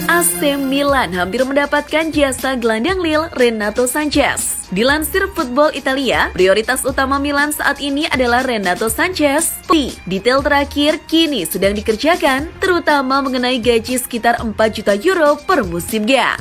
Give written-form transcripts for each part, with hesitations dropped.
AC Milan hampir mendapatkan jasa gelandang Lille Renato Sanches. Dilansir Football Italia, prioritas utama Milan saat ini adalah Renato Sanches. Detail terakhir kini sedang dikerjakan, terutama mengenai gaji sekitar 4 juta euro per musimnya.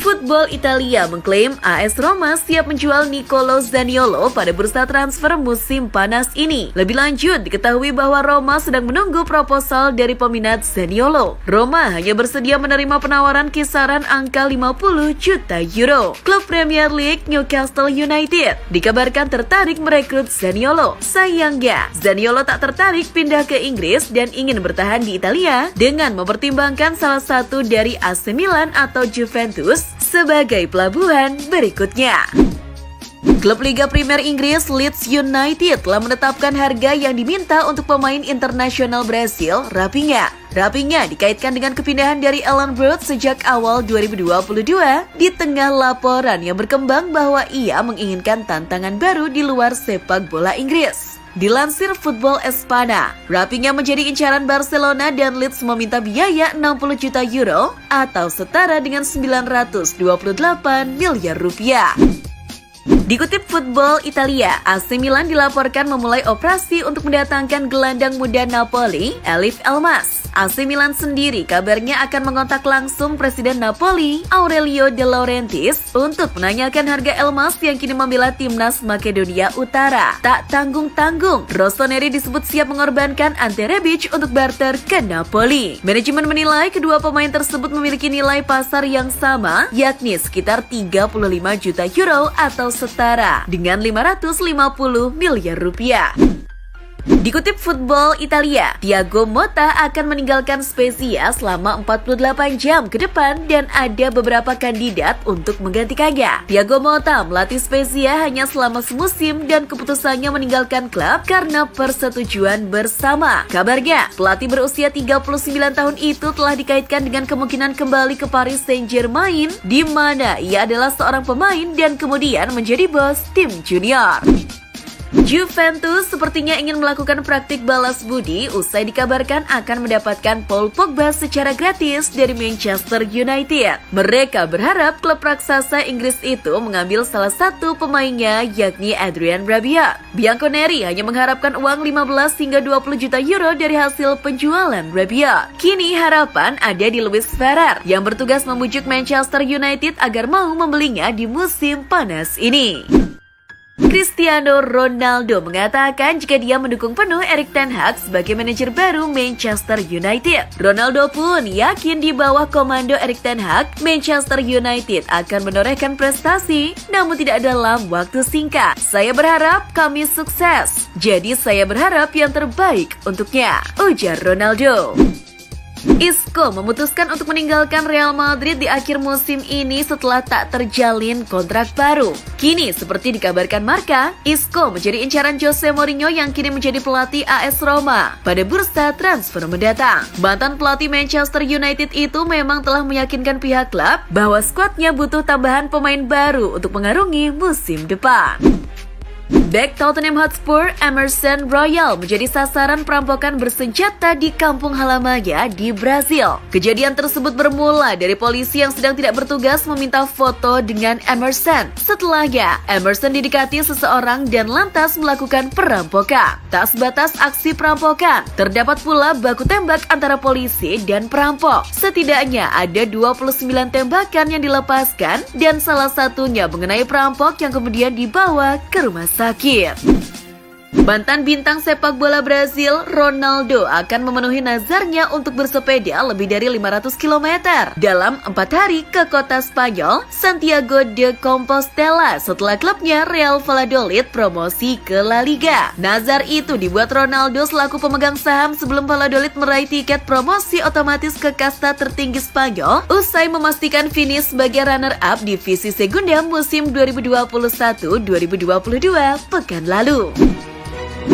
Football Italia mengklaim AS Roma siap menjual Nicolo Zaniolo pada bursa transfer musim panas ini. Lebih lanjut, diketahui bahwa Roma sedang menunggu proposal dari peminat Zaniolo. Roma hanya bersedia menerima penawaran kisaran angka 50 juta euro. Klub Premier League Newcastle United dikabarkan tertarik merekrut Zaniolo. Sayangnya, Zaniolo tak tertarik pindah ke Inggris dan ingin bertahan di Italia dengan mempertimbangkan salah satu dari AC Milan atau Juventus sebagai pelabuhan berikutnya. Klub Liga Primer Inggris Leeds United telah menetapkan harga yang diminta untuk pemain internasional Brasil, Raphinha. Raphinha dikaitkan dengan kepindahan dari Ellenborough sejak awal 2022 di tengah laporan yang berkembang bahwa ia menginginkan tantangan baru di luar sepak bola Inggris. Dilansir Football Espana, Raphinha menjadi incaran Barcelona dan Leeds meminta biaya 60 juta euro atau setara dengan 928 miliar rupiah. Dikutip Football Italia, AC Milan dilaporkan memulai operasi untuk mendatangkan gelandang muda Napoli, Elif Elmas. AC Milan sendiri kabarnya akan mengontak langsung Presiden Napoli, Aurelio De Laurentiis, untuk menanyakan harga Elmas yang kini membela timnas Makedonia Utara. Tak tanggung-tanggung, Rossoneri disebut siap mengorbankan Ante Rebic untuk barter ke Napoli. Manajemen menilai kedua pemain tersebut memiliki nilai pasar yang sama, yakni sekitar 35 juta euro atau setara dengan 550 miliar rupiah. Dikutip Football Italia, Thiago Motta akan meninggalkan Spezia selama 48 jam ke depan dan ada beberapa kandidat untuk menggantikannya. Thiago Motta melatih Spezia hanya selama semusim dan keputusannya meninggalkan klub karena persetujuan bersama. Kabarnya, pelatih berusia 39 tahun itu telah dikaitkan dengan kemungkinan kembali ke Paris Saint-Germain, di mana ia adalah seorang pemain dan kemudian menjadi bos tim junior. Juventus sepertinya ingin melakukan praktik balas budi usai dikabarkan akan mendapatkan Paul Pogba secara gratis dari Manchester United. Mereka berharap klub raksasa Inggris itu mengambil salah satu pemainnya, yakni Adrien Rabiot. Bianconeri hanya mengharapkan uang 15 hingga 20 juta euro dari hasil penjualan Rabiot. Kini harapan ada di Luis Ferrer yang bertugas membujuk Manchester United agar mau membelinya di musim panas ini. Cristiano Ronaldo mengatakan jika dia mendukung penuh Erik ten Hag sebagai manajer baru Manchester United. Ronaldo pun yakin di bawah komando Erik ten Hag, Manchester United akan menorehkan prestasi, namun tidak dalam waktu singkat. Saya berharap kami sukses, jadi saya berharap yang terbaik untuknya, ujar Ronaldo. Isco memutuskan untuk meninggalkan Real Madrid di akhir musim ini setelah tak terjalin kontrak baru. Kini, seperti dikabarkan Marca, Isco menjadi incaran Jose Mourinho yang kini menjadi pelatih AS Roma pada bursa transfer mendatang. Mantan pelatih Manchester United itu memang telah meyakinkan pihak klub bahwa skuadnya butuh tambahan pemain baru untuk mengarungi musim depan. Bek Tottenham Hotspur, Emerson Royal menjadi sasaran perampokan bersenjata di kampung halamannya di Brasil. Kejadian tersebut bermula dari polisi yang sedang tidak bertugas meminta foto dengan Emerson. Setelahnya, Emerson didekati seseorang dan lantas melakukan perampokan. Tak sebatas aksi perampokan, terdapat pula baku tembak antara polisi dan perampok. Setidaknya ada 29 tembakan yang dilepaskan dan salah satunya mengenai perampok yang kemudian dibawa ke rumah sakit. Mantan bintang sepak bola Brazil, Ronaldo akan memenuhi nazarnya untuk bersepeda lebih dari 500 km dalam 4 hari ke kota Spanyol, Santiago de Compostela, setelah klubnya Real Valladolid promosi ke La Liga. Nazar itu dibuat Ronaldo selaku pemegang saham sebelum Valladolid meraih tiket promosi otomatis ke kasta tertinggi Spanyol usai memastikan finish sebagai runner-up divisi Segunda musim 2021-2022 pekan lalu.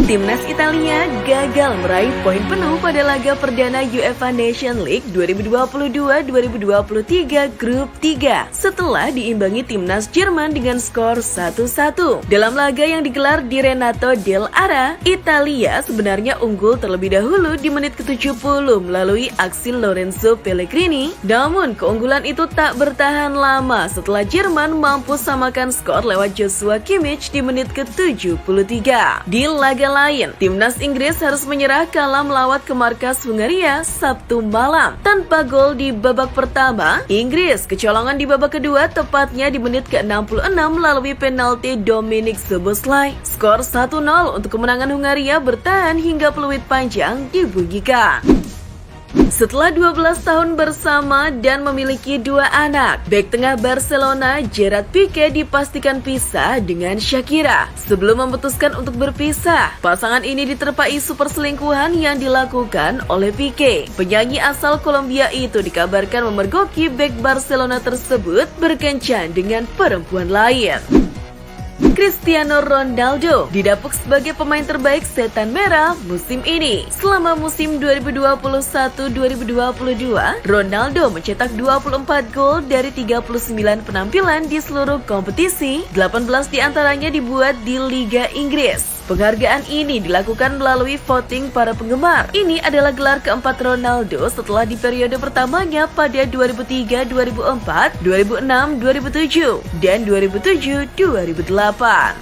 Timnas Italia gagal meraih poin penuh pada laga perdana UEFA Nations League 2022-2023 Grup 3 setelah diimbangi Timnas Jerman dengan skor 1-1. Dalam laga yang digelar di Renato dell'Ara, Italia sebenarnya unggul terlebih dahulu di menit ke-70 melalui aksi Lorenzo Pellegrini. Namun keunggulan itu tak bertahan lama setelah Jerman mampu samakan skor lewat Joshua Kimmich di menit ke-73. Di laga lain, Timnas Inggris harus menyerah kalah melawat ke markas Hungaria Sabtu malam. Tanpa gol di babak pertama, Inggris kecolongan di babak kedua tepatnya di menit ke-66 melalui penalti Dominik Szoboszlai. Skor 1-0 untuk kemenangan Hungaria bertahan hingga peluit panjang dibunyikan. Setelah 12 tahun bersama dan memiliki 2 anak, bek tengah Barcelona Gerard Piqué dipastikan pisah dengan Shakira. Sebelum memutuskan untuk berpisah, pasangan ini diterpa isu perselingkuhan yang dilakukan oleh Piqué. Penyanyi asal Kolombia itu dikabarkan memergoki bek Barcelona tersebut berkencan dengan perempuan lain. Cristiano Ronaldo didapuk sebagai pemain terbaik setan merah musim ini. Selama musim 2021-2022, Ronaldo mencetak 24 gol dari 39 penampilan di seluruh kompetisi, 18 diantaranya dibuat di Liga Inggris. Penghargaan ini dilakukan melalui voting para penggemar. Ini adalah gelar keempat Ronaldo setelah di periode pertamanya pada 2003, 2004, 2006, 2007, dan 2007-2008.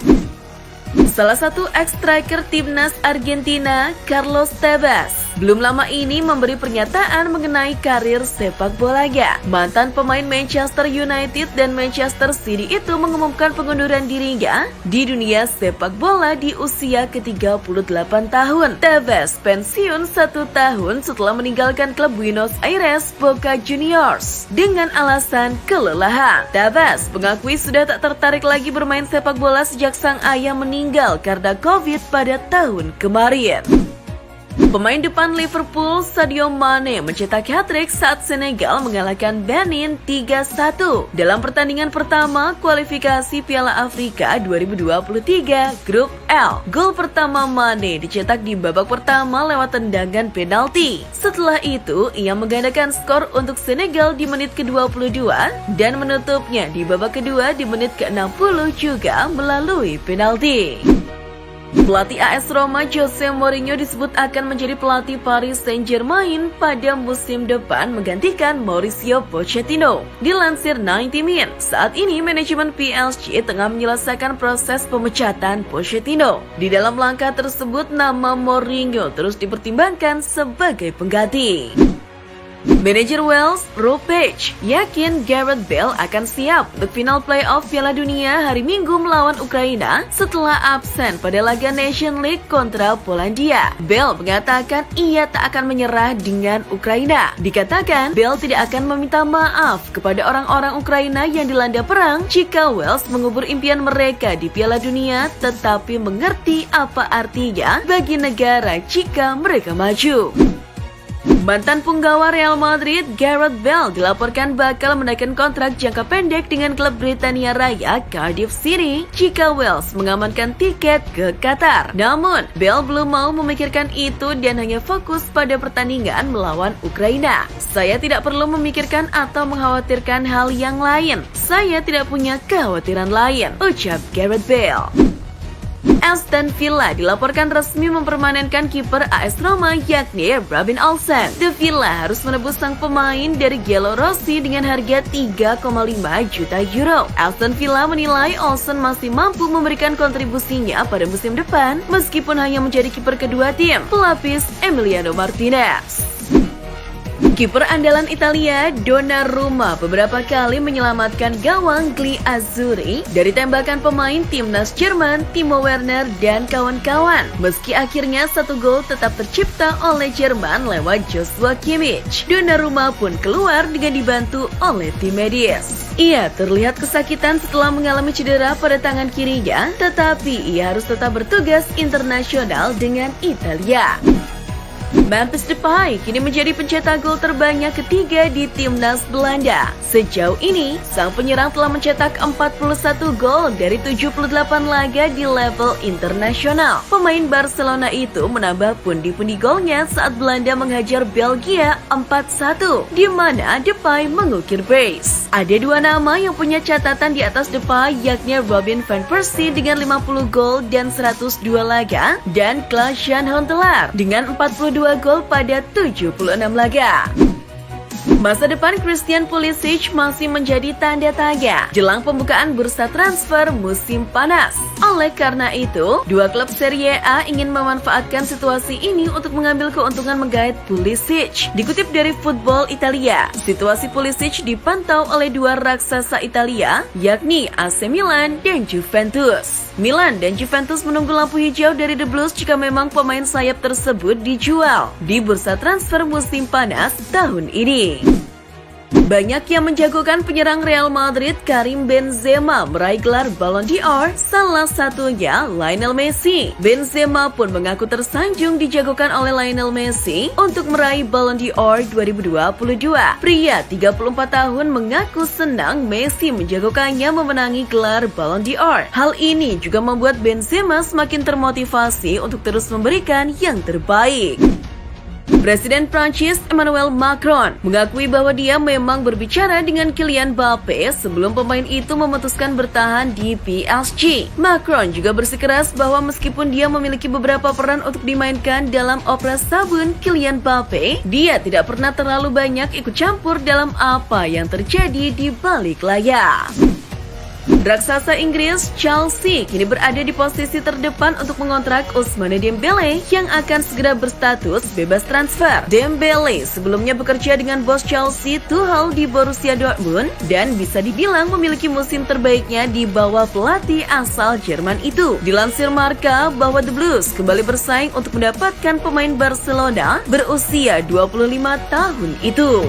Salah satu ex-striker timnas Argentina, Carlos Tevez, belum lama ini memberi pernyataan mengenai karir sepak bolanya. Mantan pemain Manchester United dan Manchester City itu mengumumkan pengunduran dirinya di dunia sepak bola di usia ke-38 tahun. Tevez pensiun 1 tahun setelah meninggalkan klub Buenos Aires Boca Juniors dengan alasan kelelahan. Tevez mengakui sudah tak tertarik lagi bermain sepak bola sejak sang ayah meninggal karena COVID pada tahun kemarin. Pemain depan Liverpool Sadio Mane mencetak hat-trick saat Senegal mengalahkan Benin 3-1 dalam pertandingan pertama kualifikasi Piala Afrika 2023 Grup L. Gol pertama Mane dicetak di babak pertama lewat tendangan penalti. Setelah itu, ia menggandakan skor untuk Senegal di menit ke-22 dan menutupnya di babak kedua di menit ke-60 juga melalui penalti. Pelatih AS Roma Jose Mourinho disebut akan menjadi pelatih Paris Saint-Germain pada musim depan menggantikan Mauricio Pochettino. Dilansir 90 Min, saat ini manajemen PSG tengah menyelesaikan proses pemecatan Pochettino. Di dalam langkah tersebut, nama Mourinho terus dipertimbangkan sebagai pengganti. Manajer Wales, Rob Page, yakin Gareth Bale akan siap untuk final playoff Piala Dunia hari Minggu melawan Ukraina setelah absen pada laga Nations League kontra Polandia. Bale mengatakan ia tak akan menyerah dengan Ukraina. Dikatakan, Bale tidak akan meminta maaf kepada orang-orang Ukraina yang dilanda perang jika Wales mengubur impian mereka di Piala Dunia, tetapi mengerti apa artinya bagi negara jika mereka maju. Mantan punggawa Real Madrid, Gareth Bale dilaporkan bakal menaikkan kontrak jangka pendek dengan klub Britania Raya Cardiff City jika Wales mengamankan tiket ke Qatar. Namun, Bale belum mau memikirkan itu dan hanya fokus pada pertandingan melawan Ukraina. Saya tidak perlu memikirkan atau mengkhawatirkan hal yang lain. Saya tidak punya kekhawatiran lain, ucap Gareth Bale. Aston Villa dilaporkan resmi mempermanenkan kiper AS Roma yakni Robin Olsen. The Villa harus menebus sang pemain dari Giallorossi dengan harga 3,5 juta euro. Aston Villa menilai Olsen masih mampu memberikan kontribusinya pada musim depan meskipun hanya menjadi kiper kedua tim, pelapis Emiliano Martinez. Kiper andalan Italia Donnarumma beberapa kali menyelamatkan gawang Gli Azzurri dari tembakan pemain timnas Jerman Timo Werner dan kawan-kawan. Meski akhirnya 1 gol tetap tercipta oleh Jerman lewat Joshua Kimmich, Donnarumma pun keluar dengan dibantu oleh tim medis. Ia terlihat kesakitan setelah mengalami cedera pada tangan kirinya, tetapi ia harus tetap bertugas internasional dengan Italia. Memphis Depay kini menjadi pencetak gol terbanyak ketiga di timnas Belanda. Sejauh ini, sang penyerang telah mencetak 41 gol dari 78 laga di level internasional. Pemain Barcelona itu menambah pundi-pundi golnya saat Belanda menghajar Belgia 4-1, di mana Depay mengukir brace. Ada dua nama yang punya catatan di atas Depay, yakni Robin van Persie dengan 50 gol dan 102 laga, dan Klaas-Jan Huntelaar dengan 42 gol pada 76 laga. Masa depan Christian Pulisic masih menjadi tanda tanya jelang pembukaan bursa transfer musim panas. Oleh karena itu, dua klub Serie A ingin memanfaatkan situasi ini untuk mengambil keuntungan menggait Pulisic. Dikutip dari Football Italia, situasi Pulisic dipantau oleh dua raksasa Italia, yakni AC Milan dan Juventus. Milan dan Juventus menunggu lampu hijau dari The Blues jika memang pemain sayap tersebut dijual di bursa transfer musim panas tahun ini. Banyak yang menjagokan penyerang Real Madrid Karim Benzema meraih gelar Ballon d'Or, salah satunya Lionel Messi. Benzema pun mengaku tersanjung dijagokan oleh Lionel Messi untuk meraih Ballon d'Or 2022. Pria 34 tahun mengaku senang Messi menjagokannya memenangi gelar Ballon d'Or. Hal ini juga membuat Benzema semakin termotivasi untuk terus memberikan yang terbaik. Presiden Prancis Emmanuel Macron mengakui bahwa dia memang berbicara dengan Kylian Mbappe sebelum pemain itu memutuskan bertahan di PSG. Macron juga bersikeras bahwa meskipun dia memiliki beberapa peran untuk dimainkan dalam opera sabun Kylian Mbappe, dia tidak pernah terlalu banyak ikut campur dalam apa yang terjadi di balik layar. Raksasa Inggris Chelsea kini berada di posisi terdepan untuk mengontrak Ousmane Dembele yang akan segera berstatus bebas transfer. Dembele sebelumnya bekerja dengan bos Chelsea Tuchel di Borussia Dortmund dan bisa dibilang memiliki musim terbaiknya di bawah pelatih asal Jerman itu. Dilansir Marca bahwa The Blues kembali bersaing untuk mendapatkan pemain Barcelona berusia 25 tahun itu.